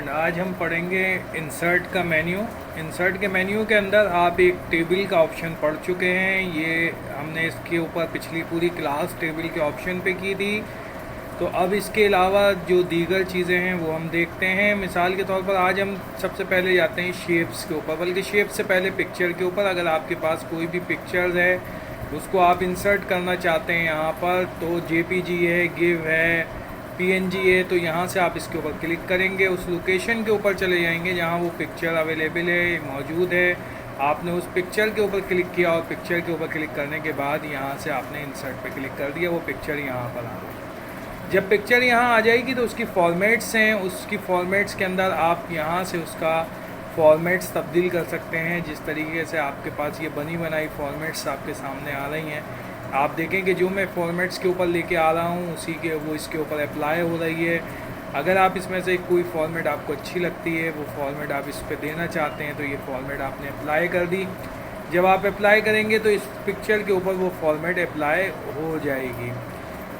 आज हम पढ़ेंगे इंसर्ट का मेन्यू। इंसर्ट के मेन्यू के अंदर आप एक टेबल का ऑप्शन पढ़ चुके हैं। ये हमने इसके ऊपर पिछली पूरी क्लास टेबल के ऑप्शन पे की थी। तो अब इसके अलावा जो दीगर चीज़ें हैं वो हम देखते हैं। मिसाल के तौर पर आज हम सबसे पहले जाते हैं शेप्स के ऊपर, बल्कि शेप्स से पहले पिक्चर के ऊपर। अगर आपके पास कोई भी पिक्चर्स है उसको आप इंसर्ट करना चाहते हैं यहाँ पर, तो जेपीजी है, गिव है, पीएनजी है, तो यहाँ से आप इसके ऊपर क्लिक करेंगे। उस लोकेशन के ऊपर चले जाएंगे जहाँ वो पिक्चर अवेलेबल है, मौजूद है। आपने उस पिक्चर के ऊपर क्लिक किया और पिक्चर के ऊपर क्लिक करने के बाद यहाँ से आपने इंसर्ट पे क्लिक कर दिया, वो पिक्चर यहाँ पर आ गई। जब पिक्चर यहाँ आ जाएगी तो उसकी फॉर्मेट्स हैं, उसकी फॉर्मेट्स के अंदर आप यहाँ से उसका फॉर्मेट्स तब्दील कर सकते हैं। जिस तरीके से आपके पास ये बनी बनाई फॉर्मेट्स आपके सामने आ रही हैं, आप देखें कि जो मैं फॉर्मेट्स के ऊपर लेके आ रहा हूँ उसी के वो इसके ऊपर अप्लाई हो रही है। अगर आप इसमें से कोई फॉर्मेट आपको अच्छी लगती है, वो फॉर्मेट आप इस पर देना चाहते हैं, तो ये फॉर्मेट आपने अप्लाई कर दी। जब आप अप्लाई करेंगे तो इस पिक्चर के ऊपर वो फॉर्मेट अप्लाई हो जाएगी।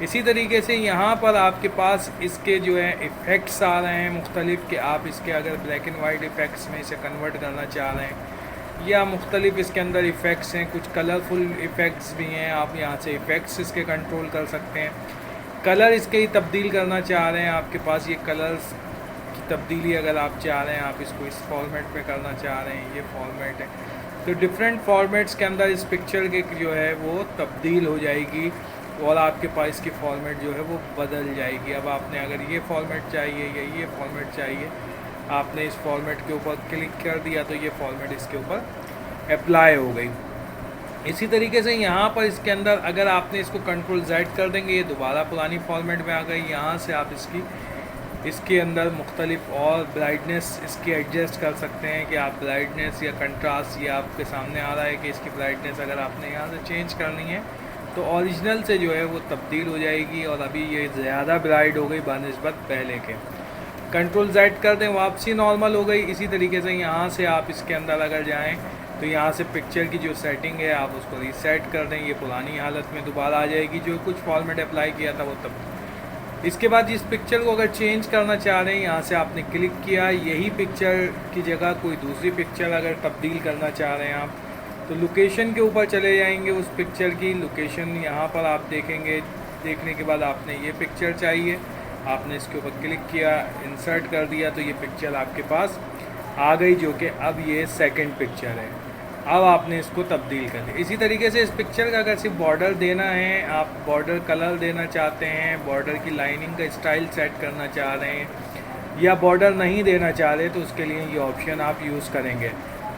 इसी तरीके से यहाँ पर आपके पास इसके जो है इफ़ेक्ट्स आ रहे हैं मुख्तलिफ़, कि आप इसके अगर ब्लैक एंड वाइट इफ़ेक्ट्स में इसे कन्वर्ट करना चाह रहे हैं, या मुख्तलिफ इसके अंदर इफ़ेक्ट्स हैं, कुछ कलरफुल इफ़ेक्ट्स भी हैं। आप यहाँ से इफ़ेक्ट्स इसके कंट्रोल कर सकते हैं। कलर इसके ही तब्दील करना चाह रहे हैं, आपके पास ये कलर्स की तब्दीली अगर आप चाह रहे हैं, आप इसको इस फॉर्मेट में करना चाह रहे हैं, ये फॉर्मेट है, तो डिफरेंट फॉर्मेट्स के अंदर इस पिक्चर के जो है वो तब्दील हो जाएगी और आपके पास इसकी फॉर्मेट जो है वो बदल जाएगी। अब आपने अगर ये फॉर्मेट चाहिए या ये फॉर्मेट चाहिए, आपने इस फॉर्मेट के ऊपर क्लिक कर दिया तो ये फॉर्मेट इसके ऊपर अप्लाई हो गई। इसी तरीके से यहाँ पर इसके अंदर अगर आपने इसको कंट्रोल Z कर देंगे, ये दोबारा पुरानी फॉर्मेट में आ गई। यहाँ से आप इसके अंदर मुख्तलिफ और ब्राइटनेस इसकी एडजस्ट कर सकते हैं, कि आप ब्राइटनेस या कंट्रास्ट, ये आपके सामने आ रहा है कि इसकी ब्राइटनेस अगर आपने यहाँ से चेंज करनी है तो ओरिजिनल से जो है वो तब्दील हो जाएगी, और अभी ये ज़्यादा ब्राइट हो गई बनिस्बत पहले के। कंट्रोल Z कर दें, वापसी नॉर्मल हो गई। इसी तरीके से यहाँ से आप इसके अंदर अगर जाएं तो यहाँ से पिक्चर की जो सेटिंग है आप उसको रीसेट कर दें, ये पुरानी हालत में दोबारा आ जाएगी। जो कुछ फॉर्मेट अप्लाई किया था वो तब। इसके बाद इस पिक्चर को अगर चेंज करना चाह रहे हैं, यहाँ से आपने क्लिक किया, यही पिक्चर की जगह कोई दूसरी पिक्चर अगर तब्दील करना चाह रहे हैं आप, तो लोकेशन के ऊपर चले जाएंगे। उस पिक्चर की लोकेशन यहाँ पर आप देखेंगे। देखने के बाद आपने ये पिक्चर चाहिए, आपने इसके ऊपर क्लिक किया, इंसर्ट कर दिया, तो ये पिक्चर आपके पास आ गई, जो कि अब ये सेकंड पिक्चर है। अब आपने इसको तब्दील कर दिया। इसी तरीके से इस पिक्चर का अगर सिर्फ बॉर्डर देना है, आप बॉर्डर कलर देना चाहते हैं, बॉर्डर की लाइनिंग का स्टाइल सेट करना चाह रहे हैं, या बॉर्डर नहीं देना चाह रहे, तो उसके लिए ये ऑप्शन आप यूज़ करेंगे।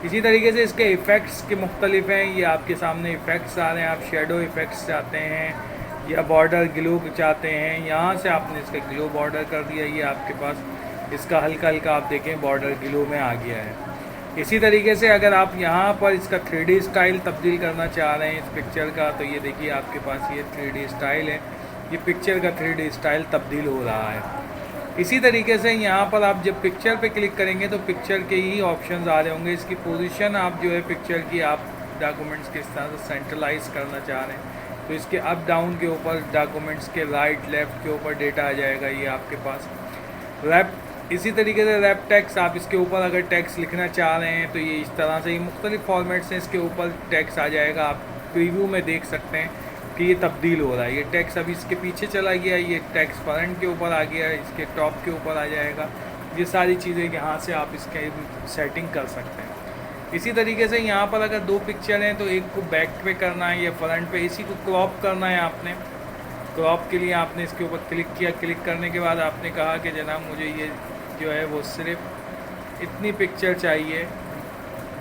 इसी तरीके से इसके इफ़ेक्ट्स के मुख्तलिफ हैं, ये आपके सामने इफ़ेक्ट्स आ रहे हैं। आप शेडो इफ़ेक्ट्स चाहते हैं या बॉर्डर ग्लो चाहते हैं, यहाँ से आपने इसका ग्लो बॉर्डर कर दिया, ये आपके पास इसका हल्का हल्का आप देखें बॉर्डर ग्लो में आ गया है। इसी तरीके से अगर आप यहाँ पर इसका 3D स्टाइल तब्दील करना चाह रहे हैं इस पिक्चर का, तो ये देखिए आपके पास ये 3D स्टाइल है, ये पिक्चर का 3D स्टाइल तब्दील हो रहा है। इसी तरीके से यहाँ पर आप जब पिक्चर पे क्लिक करेंगे तो पिक्चर के ही ऑप्शंस आ रहे होंगे। इसकी पोजीशन आप जो है पिक्चर की आप डॉक्यूमेंट्स के तरह से सेंट्रलाइज करना चाह रहे हैं, तो इसके अप डाउन के ऊपर डॉक्यूमेंट्स के राइट लेफ़्ट के ऊपर डेटा आ जाएगा, ये आपके पास रैप। इसी तरीके से रैप टेक्स्ट, आप इसके ऊपर अगर टेक्स्ट लिखना चाह रहे हैं तो ये इस तरह से, ये मुख्तलिफ फॉर्मेट्स हैं, इसके ऊपर टेक्स्ट आ जाएगा। आप प्रीव्यू में देख सकते हैं कि ये तब्दील हो रहा है। ये टेक्स्ट अभी इसके पीछे चला गया, ये टेक्स्ट फ्रंट के ऊपर आ गया, इसके टॉप के ऊपर आ जाएगा। ये सारी चीज़ें यहाँ से आप इसके सेटिंग कर सकते हैं। इसी तरीके से यहाँ पर अगर दो पिक्चर हैं तो एक को बैक पे करना है या फ्रंट पे, इसी को क्रॉप करना है आपने। क्रॉप के लिए आपने इसके ऊपर क्लिक किया, क्लिक करने के बाद आपने कहा कि जनाब मुझे ये जो है वो सिर्फ इतनी पिक्चर चाहिए,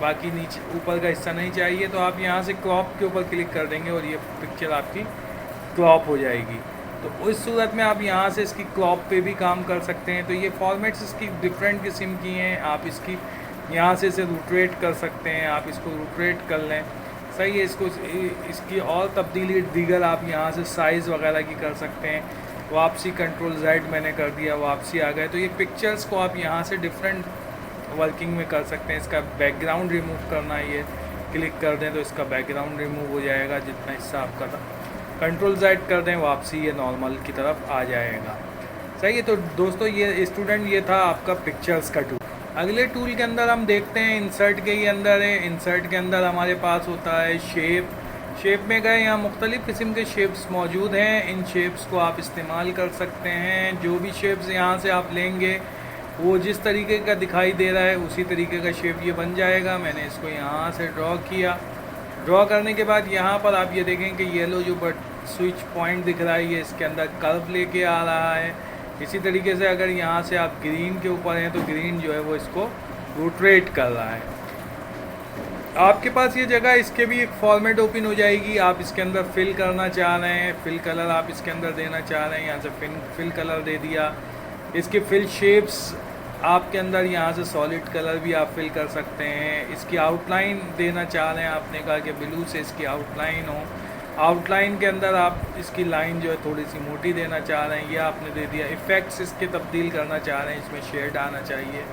बाकी नीचे ऊपर का हिस्सा नहीं चाहिए, तो आप यहाँ से क्रॉप के ऊपर क्लिक कर देंगे और ये पिक्चर आपकी क्रॉप हो जाएगी। तो उस सूरत में आप यहाँ से इसकी क्रॉप पे भी काम कर सकते हैं। तो ये फॉर्मेट्स इसकी डिफरेंट किस्म की हैं। आप इसकी यहाँ से इसे रोटेट कर सकते हैं, आप इसको रोटेट कर लें, सही है। इसकी और तब्दीली दीगर आप यहाँ से साइज़ वगैरह की कर सकते हैं। वापसी कंट्रोल Z मैंने कर दिया, वापसी आ गए। तो ये पिक्चर्स को आप यहाँ से डिफरेंट वर्किंग में कर सकते हैं। इसका बैकग्राउंड रिमूव करना है, ये क्लिक कर दें तो इसका बैकग्राउंड रिमूव हो जाएगा, जितना हिस्सा आपका था। कंट्रोल Z कर दें, वापसी ये नॉर्मल की तरफ आ जाएगा। सही है। तो दोस्तों ये स्टूडेंट ये था आपका पिक्चर्स का टूल। अगले टूल के अंदर हम देखते हैं इंसर्ट के ही अंदर है। इंसर्ट के अंदर हमारे पास होता है शेप में गए, यहाँ मुख्तलिफ़ किस्म के शेप्स मौजूद हैं। इन शेप्स को आप इस्तेमाल कर सकते हैं। जो भी शेप्स यहाँ से आप लेंगे वो जिस तरीके का दिखाई दे रहा है उसी तरीके का शेप ये बन जाएगा। मैंने इसको यहाँ से ड्रॉ किया। ड्रॉ करने के बाद यहाँ पर आप ये देखें कि येलो जो स्विच पॉइंट दिख रहा है ये इसके अंदर कर्व लेके आ रहा है। इसी तरीके से अगर यहाँ से आप ग्रीन के ऊपर हैं तो ग्रीन जो है वो इसको रोटेट कर रहा है। आपके पास ये जगह इसके भी एक फॉर्मेट ओपन हो जाएगी। आप इसके अंदर फिल करना चाह रहे हैं, फिल कलर आप इसके अंदर देना चाह रहे हैं, यहाँ से फिल कलर दे दिया। इसके फिल शेप्स आपके अंदर यहाँ से सॉलिड कलर भी आप फिल कर सकते हैं। इसकी आउटलाइन देना चाह रहे हैं, आपने कहा कि ब्लू से इसकी आउटलाइन हो। आउटलाइन के अंदर आप इसकी लाइन जो है थोड़ी सी मोटी देना चाह रहे हैं, ये आपने दे दिया। इफ़ेक्ट्स इसके तब्दील करना चाह रहे हैं, इसमें शेड आना चाहिए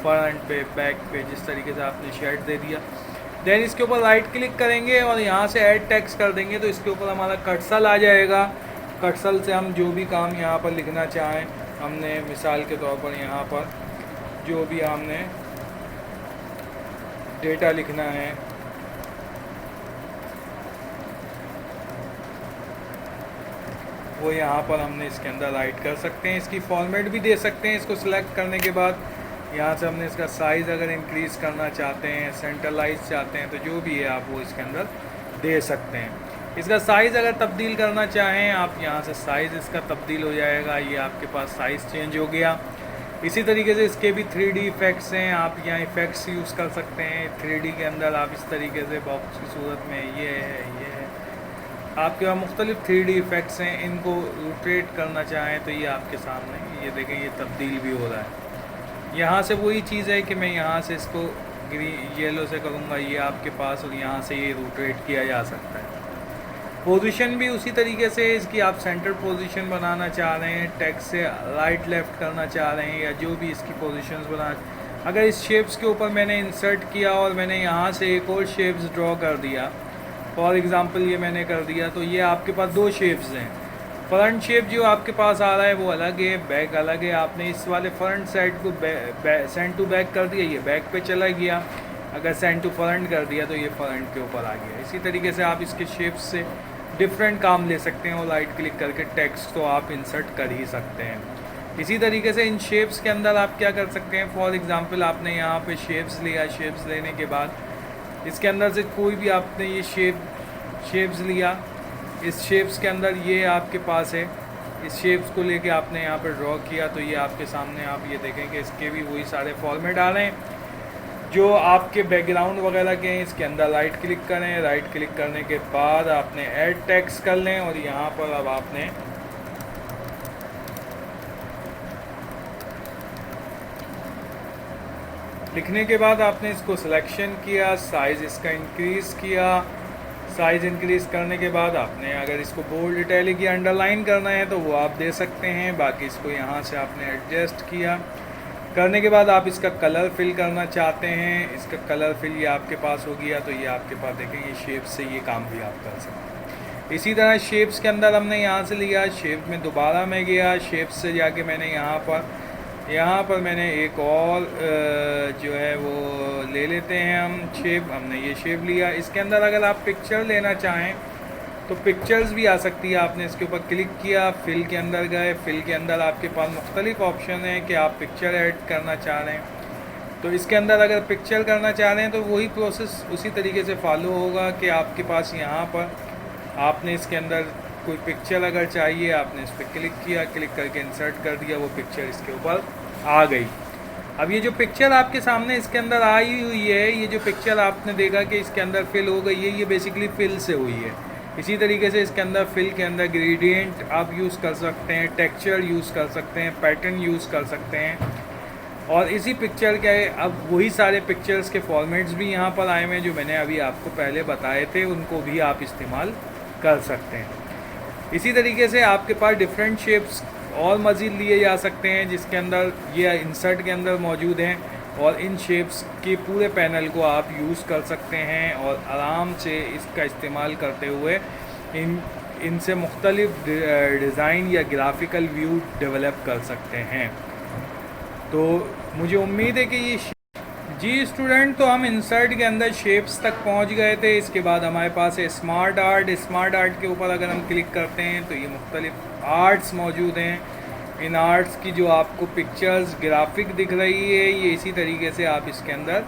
फ्रंट पे बैक पे, जिस तरीके से आपने शेड दे दिया। देन इसके ऊपर राइट क्लिक करेंगे और यहाँ से ऐड टेक्स्ट कर देंगे तो इसके ऊपर हमारा कर्सर आ जाएगा। कर्सर से हम जो भी काम यहाँ पर लिखना चाहें, हमने मिसाल के तौर पर यहाँ पर जो भी हमने डेटा लिखना है वो यहाँ पर हमने इसके अंदर राइट कर सकते हैं। इसकी फॉर्मेट भी दे सकते हैं। इसको सिलेक्ट करने के बाद यहाँ से हमने इसका साइज़ अगर इंक्रीज़ करना चाहते हैं, सेंट्रलाइज चाहते हैं, तो जो भी है आप वो इसके अंदर दे सकते हैं। इसका साइज़ अगर तब्दील करना चाहें आप यहाँ से साइज़ इसका तब्दील हो जाएगा। ये आपके पास साइज़ चेंज हो गया। इसी तरीके से इसके भी 3D इफ़ेक्ट्स हैं। आप यहाँ इफ़ेक्ट्स यूज़ कर सकते हैं। 3D के अंदर आप इस तरीके से बॉक्स की सूरत में ये है आपके पास मुख्तलिफ 3D इफ़ेक्ट्स हैं। इनको रोटेट करना चाहें तो ये आपके सामने ये देखें ये तब्दील भी हो रहा है। यहाँ से वही चीज़ है कि मैं यहाँ से इसको ग्रीन येलो से करूँगा ये आपके पास, और यहाँ से ये रोटेट किया जा सकता है। पोजीशन भी उसी तरीके से इसकी आप सेंटर पोजीशन बनाना चाह रहे हैं, टेक्स्ट से राइट लेफ़्ट करना चाह रहे हैं, या जो भी इसकी पोजीशंस बना। अगर इस शेप्स के ऊपर मैंने इंसर्ट किया और मैंने यहाँ से एक और शेप्स ड्रॉ कर दिया, फॉर एग्ज़ाम्पल ये मैंने कर दिया, तो ये आपके पास दो शेप्स हैं। फ्रंट शेप जो आपके पास आ रहा है वो अलग है, बैक अलग है। आपने इस वाले फ्रंट साइड को सेंड टू बैक कर दिया, ये बैक पे चला गया। अगर सेंड टू फ्रंट कर दिया तो ये फ्रंट के ऊपर आ गया। इसी तरीके से आप इसके शेप्स से डिफरेंट काम ले सकते हैं और राइट क्लिक करके टेक्स्ट तो आप इंसर्ट कर ही सकते हैं। इसी तरीके से इन शेप्स के अंदर आप क्या कर सकते हैं, फॉर एग्ज़ाम्पल आपने यहाँ पे शेप्स लिया। शेप्स लेने के बाद इसके अंदर से कोई भी आपने ये शेप्स लिया, इस शेप्स के अंदर ये आपके पास है। इस शेप्स को लेके आपने यहाँ पर ड्रॉ किया तो ये आपके सामने आप ये देखें कि इसके भी वही सारे फॉर्मेट आ रहे हैं जो आपके बैकग्राउंड वगैरह के हैं। इसके अंदर राइट क्लिक करें। राइट क्लिक करने के बाद आपने ऐड टेक्स्ट कर लें और यहाँ पर अब आपने लिखने के बाद आपने इसको सिलेक्शन किया, साइज़ इसका इंक्रीज़ किया। साइज़ इंक्रीज़ करने के बाद आपने अगर इसको बोल्ड, इटैलिक या अंडरलाइन करना है तो वो आप दे सकते हैं। बाकी इसको यहाँ से आपने एडजस्ट किया। करने के बाद आप इसका कलर फिल करना चाहते हैं, इसका कलर फिल ये आपके पास हो गया तो ये आपके पास देखें ये शेप से ये काम भी आप कर सकते हैं। इसी तरह शेप्स के अंदर हमने यहाँ से लिया, शेप में दोबारा मैं गया, शेप्स से जाके मैंने यहाँ पर मैंने एक और जो है वो ले लेते हैं हम शेप। हमने ये शेप लिया। इसके अंदर अगर आप पिक्चर लेना चाहें तो पिक्चर्स भी आ सकती है। आपने इसके ऊपर क्लिक किया, फिल के अंदर गए। फिल के अंदर आपके पास मुख्तलिफ ऑप्शन हैं कि आप पिक्चर ऐड करना चाह रहे हैं। तो इसके अंदर अगर पिक्चर करना चाह रहे हैं तो वही प्रोसेस उसी तरीके से फॉलो होगा कि आपके पास यहाँ पर आपने इसके अंदर कोई पिक्चर अगर चाहिए, आपने इस पर क्लिक किया, क्लिक करके इंसर्ट कर दिया, वो पिक्चर इसके ऊपर आ गई। अब ये जो पिक्चर आपके सामने इसके अंदर आई हुई है, ये जो पिक्चर आपने देखा कि इसके अंदर फिल हो गई है, ये बेसिकली फिल से हुई है। इसी तरीके से इसके अंदर फिल के अंदर ग्रेडियंट आप यूज़ कर सकते हैं, टेक्सचर यूज़ कर सकते हैं, पैटर्न यूज़ कर सकते हैं। और इसी पिक्चर के अब वही सारे पिक्चर्स के फॉर्मेट्स भी यहाँ पर आए हुए हैं जो मैंने अभी आपको पहले बताए थे, उनको भी आप इस्तेमाल कर सकते हैं। इसी तरीके से आपके पास डिफरेंट शेप्स और मज़ीद लिए जा सकते हैं जिसके अंदर ये इंसर्ट के अंदर मौजूद हैं, और इन शेप्स के पूरे पैनल को आप यूज़ कर सकते हैं और आराम से इसका इस्तेमाल करते हुए इन इनसे मुख्तलिफ डिज़ाइन या ग्राफिकल व्यू डेवलप कर सकते हैं। तो मुझे उम्मीद है कि ये जी स्टूडेंट, तो हम इंसर्ट के अंदर शेप्स तक पहुंच गए थे। इसके बाद हमारे पास है स्मार्ट आर्ट। स्मार्ट आर्ट के ऊपर अगर हम क्लिक करते हैं तो ये मुख्तलिफ आर्ट्स मौजूद हैं। इन आर्ट्स की जो आपको पिक्चर्स ग्राफिक दिख रही है, ये इसी तरीके से आप इसके अंदर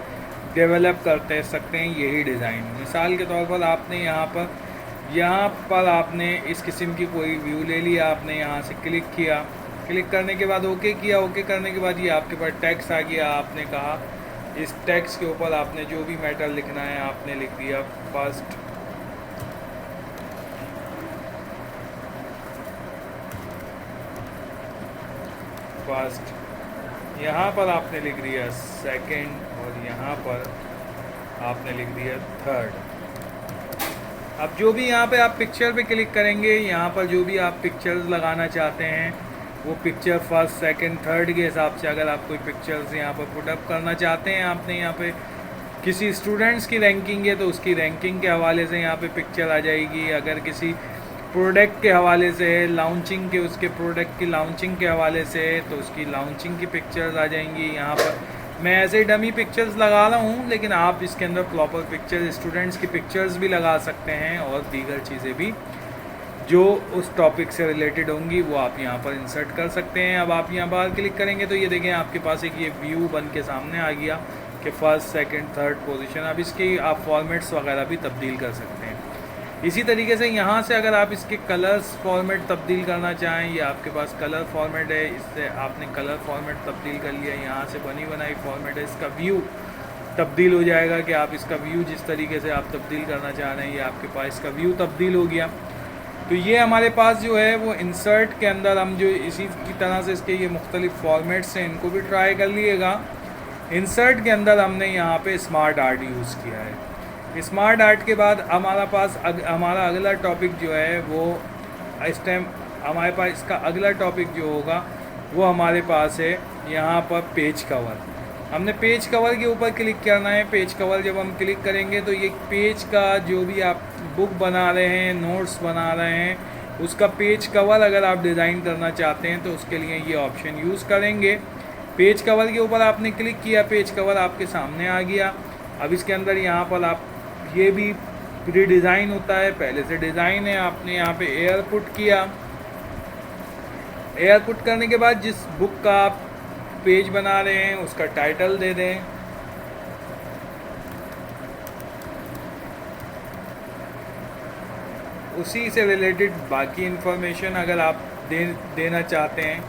डेवलप करते सकते हैं यही डिज़ाइन। मिसाल के तौर पर आपने यहाँ पर आपने इस किस्म की कोई व्यू ले लिया, आपने यहाँ से क्लिक किया, क्लिक करने के बाद ओके किया, ओके करने के बाद ये आपके पास टेक्स्ट आ गया। आपने कहा इस टेक्स्ट के ऊपर आपने जो भी मैटर लिखना है आपने लिख दिया फर्स्ट, यहाँ पर आपने लिख दिया सेकंड, और यहाँ पर आपने लिख दिया थर्ड। अब जो भी यहाँ पे आप पिक्चर पे क्लिक करेंगे, यहाँ पर जो भी आप पिक्चर्स लगाना चाहते हैं वो पिक्चर फर्स्ट सेकंड थर्ड के हिसाब से, अगर आप कोई पिक्चर्स यहाँ पर पुटअप करना चाहते हैं, आपने यहाँ पे किसी स्टूडेंट्स की रैंकिंग है तो उसकी रैंकिंग के हवाले से यहाँ पे पिक्चर आ जाएगी। अगर किसी प्रोडक्ट के हवाले से है, लॉन्चिंग के, उसके प्रोडक्ट की लॉन्चिंग के हवाले से है तो उसकी लॉन्चिंग की पिक्चर्स आ जाएंगी। यहाँ पर मैं ऐसे डमी पिक्चर्स लगा रहा हूँ, लेकिन आप इसके अंदर प्रॉपर पिक्चर्स, स्टूडेंट्स की पिक्चर्स भी लगा सकते हैं और दीगर चीज़ें भी जो उस टॉपिक से रिलेटेड होंगी वो आप यहाँ पर इंसर्ट कर सकते हैं। अब आप यहाँ बाहर क्लिक करेंगे तो ये देखें आपके पास एक ये व्यू बन के सामने आ गया कि फर्स्ट सेकंड थर्ड पोजीशन। अब इसके आप फॉर्मेट्स वगैरह भी तब्दील कर सकते हैं। इसी तरीके से यहाँ से अगर आप इसके कलर्स फॉर्मेट तब्दील करना चाहें, ये आपके पास कलर फॉर्मेट है, इससे आपने कलर फॉर्मेट तब्दील कर लिया। यहाँ से बनी बनाई फॉर्मेट है, इसका व्यू तब्दील हो जाएगा कि आप इसका व्यू जिस तरीके से आप तब्दील करना चाह रहे हैं ये आपके पास इसका व्यू तब्दील हो गया। तो ये हमारे पास जो है वो इंसर्ट के अंदर हम जो इसी की तरह से इसके ये मुख्तलिफ फॉर्मेट्स हैं इनको भी ट्राई कर लिएगा। इंसर्ट के अंदर हमने यहाँ पे स्मार्ट आर्ट यूज़ किया है। स्मार्ट आर्ट के बाद हमारा पास हमारा अगला टॉपिक जो है वो इस टाइम हमारे पास इसका अगला टॉपिक जो होगा वो हमारे पास है यहाँ पर पेज कवर। हमने पेज कवर के ऊपर क्लिक करना है। पेज कवर जब हम क्लिक करेंगे तो ये पेज का जो भी आप बुक बना रहे हैं, नोट्स बना रहे हैं, उसका पेज कवर अगर आप डिज़ाइन करना चाहते हैं तो उसके लिए ये ऑप्शन यूज़ करेंगे। पेज कवर के ऊपर आपने क्लिक किया, पेज कवर आपके सामने आ गया। अब इसके अंदर यहाँ पर आप ये भी प्री डिज़ाइन होता है, पहले से डिज़ाइन है। आपने यहाँ पे एयर पुट किया। एयर पुट करने के बाद जिस बुक का आप पेज बना रहे हैं उसका टाइटल दे दें। उसी से रिलेटेड बाकी इन्फॉर्मेशन अगर आप देना चाहते हैं,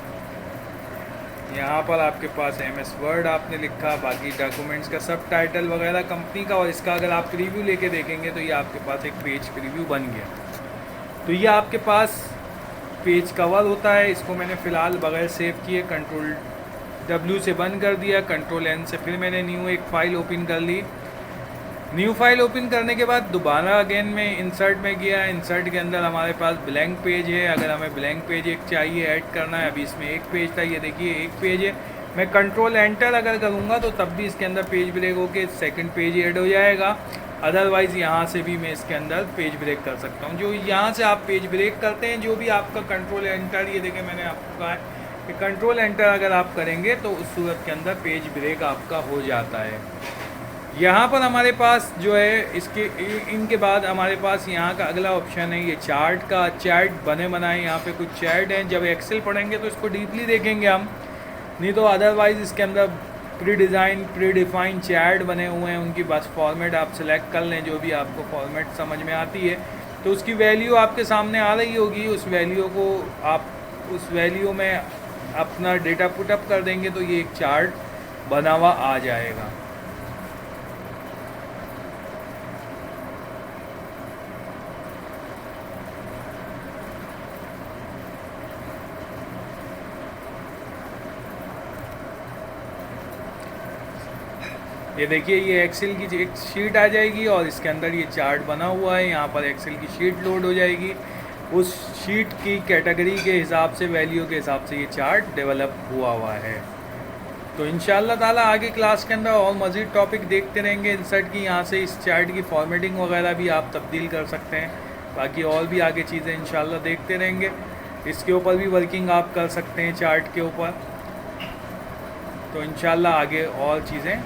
यहाँ पर आपके पास MS वर्ड आपने लिखा, बाकी डॉक्यूमेंट्स का सब टाइटल वगैरह कंपनी का, और इसका अगर आप प्रीव्यू लेके देखेंगे तो ये आपके पास एक पेज प्रीव्यू बन गया। तो ये आपके पास पेज कवर होता है। इसको मैंने फ़िलहाल बगैर सेव किए Ctrl W से बंद कर दिया, Ctrl N से फिर मैंने न्यू एक फ़ाइल ओपन कर ली। न्यू फाइल ओपन करने के बाद दोबारा अगेन में इंसर्ट में गया। इंसर्ट के अंदर हमारे पास ब्लैंक पेज है। अगर हमें ब्लैंक पेज एक चाहिए ऐड करना है, अभी इसमें एक पेज था, ये देखिए एक पेज है। मैं कंट्रोल एंटर अगर करूँगा तो तब भी इसके अंदर पेज ब्रेक होके सेकंड पेज ऐड हो जाएगा। अदरवाइज़ यहाँ से भी मैं इसके अंदर पेज ब्रेक कर सकता हूँ। जो यहाँ से आप पेज ब्रेक करते हैं, जो भी आपका कंट्रोल एंटर, ये देखें मैंने आपको कहा है कि कंट्रोल एंटर अगर आप करेंगे तो उस सूरत के अंदर पेज ब्रेक आपका हो जाता है। यहाँ पर हमारे पास जो है इसके इनके बाद हमारे पास यहाँ का अगला ऑप्शन है ये चार्ट का। चार्ट बने बनाए यहाँ पे कुछ चार्ट हैं। जब एक्सेल पढ़ेंगे तो इसको डीपली देखेंगे हम, नहीं तो अदरवाइज़ इसके अंदर pre design pre defined chart बने हुए हैं। उनकी बस फॉर्मेट आप सेलेक्ट कर लें, जो भी आपको फॉर्मेट समझ में आती है तो उसकी वैल्यू आपके सामने आ रही होगी। उस वैल्यू को आप उस वैल्यू में अपना डेटा पुटअप कर देंगे तो ये एक चार्ट बना हुआ आ जाएगा। ये देखिए ये एक्सेल की एक शीट आ जाएगी और इसके अंदर ये चार्ट बना हुआ है। यहाँ पर एक्सेल की शीट लोड हो जाएगी। उस शीट की कैटेगरी के हिसाब से, वैल्यू के हिसाब से ये चार्ट डेवलप हुआ है। तो इंशाल्लाह ताला आगे क्लास के अंदर और मज़ीद टॉपिक देखते रहेंगे इंसर्ट की। यहाँ से इस चार्ट की फॉर्मेटिंग वगैरह भी आप तब्दील कर सकते हैं। बाकी और भी आगे चीज़ें इंशाल्लाह देखते रहेंगे। इसके ऊपर भी वर्किंग आप कर सकते हैं चार्ट के ऊपर, तो इंशाल्लाह आगे और चीज़ें